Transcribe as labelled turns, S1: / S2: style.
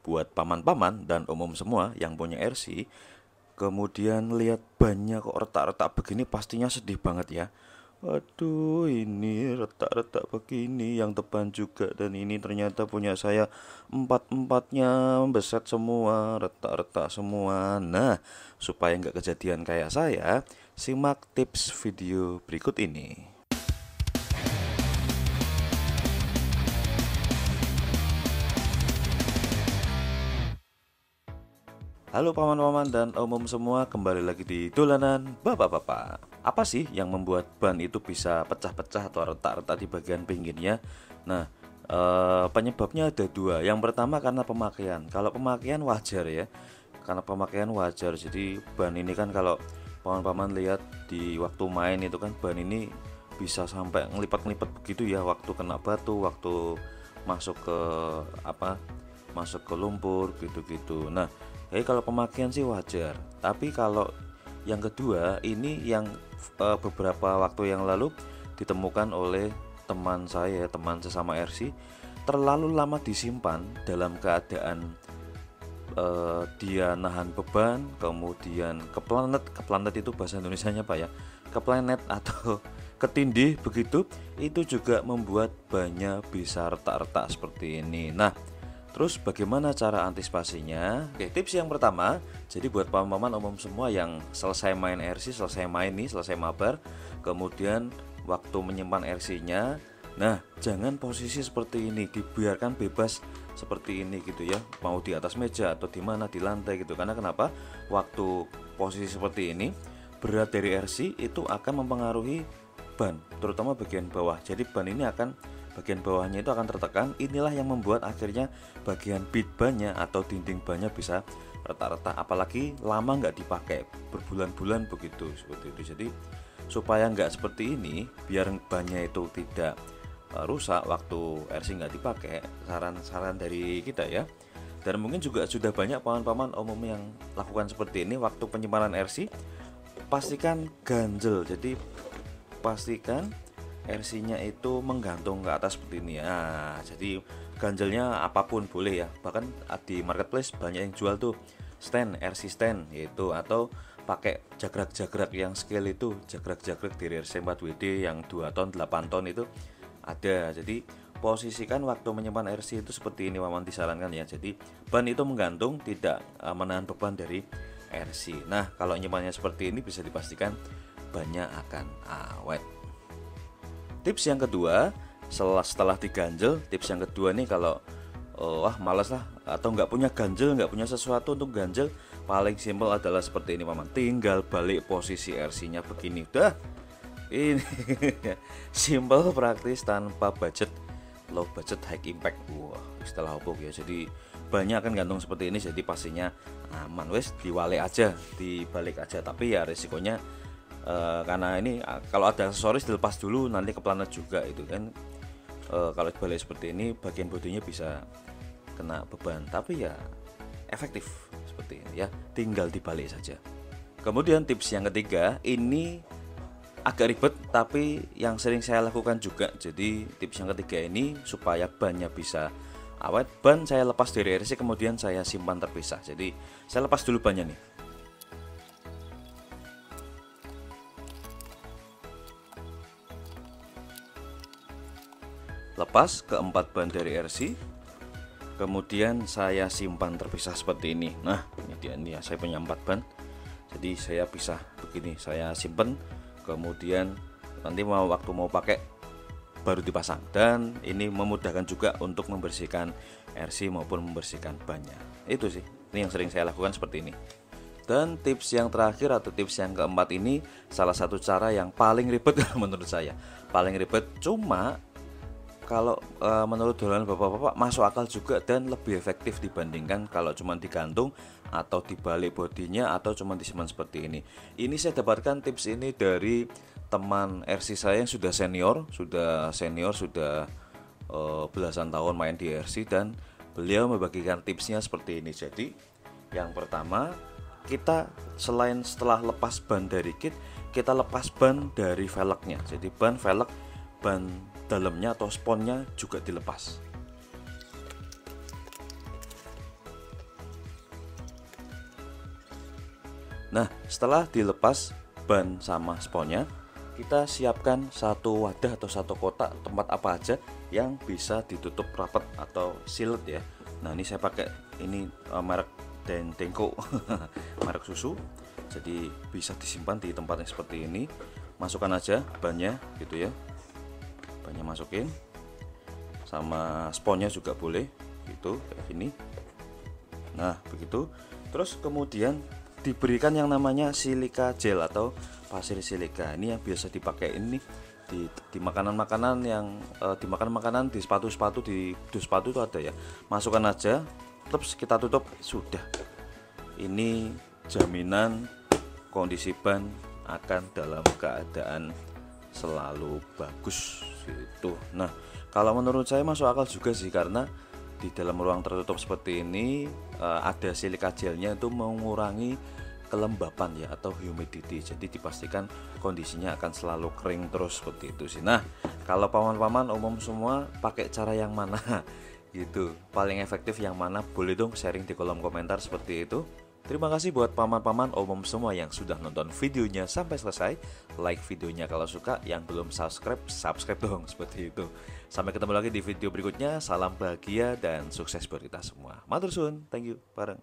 S1: buat paman-paman dan umum semua yang punya RC, kemudian lihat bannya kok retak-retak begini pastinya sedih banget ya. Aduh, ini retak-retak begini, yang depan juga, dan ini ternyata punya saya empat-empatnya beset semua, retak-retak semua. Nah, supaya nggak kejadian kayak saya, simak tips video berikut ini. Halo paman-paman dan umum semua, kembali lagi di dolanan bapak-bapak. Apa sih yang membuat ban itu bisa pecah-pecah atau retak-retak di bagian pinggirnya? Nah, penyebabnya ada dua. Yang pertama karena pemakaian. Kalau pemakaian wajar ya, karena pemakaian wajar. Jadi ban ini kan kalau paman-paman lihat di waktu main itu kan ban ini bisa sampai ngelipat-ngelipat begitu ya, waktu kena batu, waktu masuk ke apa, masuk ke lumpur gitu-gitu. Nah, jadi kalau pemakaian sih wajar. Tapi kalau yang kedua ini yang beberapa waktu yang lalu ditemukan oleh teman saya, teman sesama RC, terlalu lama disimpan dalam keadaan dia nahan beban, kemudian ke planet itu bahasa Indonesianya apa ya? Ke planet atau ketindih begitu, itu juga membuat bannya bisa retak-retak seperti ini. Nah, terus bagaimana cara antisipasinya? Oke, tips yang pertama, jadi buat paman-paman umum semua yang selesai main RC, selesai main nih, selesai mabar, kemudian waktu menyimpan RC-nya, nah jangan posisi seperti ini, dibiarkan bebas seperti ini gitu ya, mau di atas meja atau di mana, di lantai gitu. Karena kenapa? Waktu posisi seperti ini, berat dari RC itu akan mempengaruhi ban, terutama bagian bawah. Jadi ban ini akan, bagian bawahnya itu akan tertekan. Inilah yang membuat akhirnya bagian bit bannya atau dinding bannya bisa retak-retak, apalagi lama nggak dipakai, berbulan-bulan begitu, seperti itu. Jadi supaya nggak seperti ini, biar bannya itu tidak rusak waktu RC nggak dipakai, saran-saran dari kita ya. Dan mungkin juga sudah banyak paman-paman umum yang lakukan seperti ini waktu penyimpanan RC. Pastikan ganjel, jadi pastikan RC-nya itu menggantung ke atas seperti ini ya. Nah, jadi ganjelnya apapun boleh ya. Bahkan di marketplace banyak yang jual tuh stand, RC stand gitu, atau pakai jagrak-jagrak yang scale itu, jagrak-jagrak dari RC 4WD yang 2 ton, 8 ton itu ada. Jadi posisikan waktu menyimpan RC itu seperti ini, Maman disarankan ya. Jadi ban itu menggantung, tidak menahan beban dari RC. Nah, kalau nyimpannya seperti ini bisa dipastikan bannya akan awet. Tips yang kedua, setelah diganjel, tips yang kedua nih, kalau wah malas lah atau nggak punya ganjel, nggak punya sesuatu untuk ganjel, paling simpel adalah seperti ini paman, tinggal balik posisi RC-nya begini, udah. Ini simple, praktis, tanpa budget, low budget high impact. Wah, istilah hopok ya. Jadi banyak kan gantung seperti ini, jadi pastinya aman. Wes diwalik aja, dibalik aja. Tapi ya resikonya karena ini kalau ada aksesoris dilepas dulu, nanti ke planet juga itu kan. Kalau dibalik seperti ini, bagian bodinya bisa kena beban, tapi ya efektif seperti ini ya, tinggal dibalik saja. Kemudian tips yang ketiga ini agak ribet, tapi yang sering saya lakukan juga. Jadi tips yang ketiga ini supaya bannya bisa awet, ban saya lepas dari RC kemudian saya simpan terpisah. Jadi saya lepas dulu bannya nih. Lepas keempat ban dari RC, kemudian saya simpan terpisah seperti ini. Nah, ini dia nih ya, saya punya 4 ban. Jadi saya pisah begini, saya simpan, kemudian nanti waktu mau pakai baru dipasang. Dan ini memudahkan juga untuk membersihkan RC maupun membersihkan bannya. Itu sih, ini yang sering saya lakukan seperti ini. Dan tips yang terakhir atau tips yang keempat ini salah satu cara yang paling ribet menurut saya. Paling ribet, cuma kalau menurut dolanan bapak-bapak masuk akal juga dan lebih efektif dibandingkan kalau cuma digantung atau dibalik bodinya atau cuma disimpan seperti ini. Ini saya dapatkan tips ini dari teman RC saya yang sudah senior, sudah belasan tahun main di RC, dan beliau membagikan tipsnya seperti ini. Jadi yang pertama, kita selain setelah lepas ban dari kit, kita lepas ban dari velgnya. Jadi velg, ban dalamnya atau sponnya juga dilepas. Nah, setelah dilepas ban sama sponnya, kita siapkan satu wadah atau satu kotak tempat apa aja yang bisa ditutup rapat atau sealed ya. Nah, ini saya pakai ini merek Denko merek susu. Jadi bisa disimpan di tempat yang seperti ini. Masukkan aja bannya gitu ya. Bannya masukin. Sama sponnya juga boleh gitu kayak gini. Nah, begitu. Terus kemudian diberikan yang namanya silika gel atau pasir silika. Ini yang biasa dipakai ini di makanan-makanan yang di makanan-makanan, di sepatu-sepatu, di dus sepatu itu ada ya. Masukkan aja, terus kita tutup, sudah. Ini jaminan kondisi ban akan dalam keadaan selalu bagus gitu. Nah, kalau menurut saya masuk akal juga sih, karena di dalam ruang tertutup seperti ini ada silika gelnya itu mengurangi kelembapan ya atau humidity, jadi dipastikan kondisinya akan selalu kering terus seperti itu sih. Nah, kalau paman-paman umum semua pakai cara yang mana gitu, paling efektif yang mana, boleh dong sharing di kolom komentar seperti itu. Terima kasih buat paman-paman umum semua yang sudah nonton videonya sampai selesai. Like videonya kalau suka, yang belum subscribe, subscribe dong seperti itu. Sampai ketemu lagi di video berikutnya. Salam bahagia dan sukses buat kita semua. Matur suwun, thank you, bareng.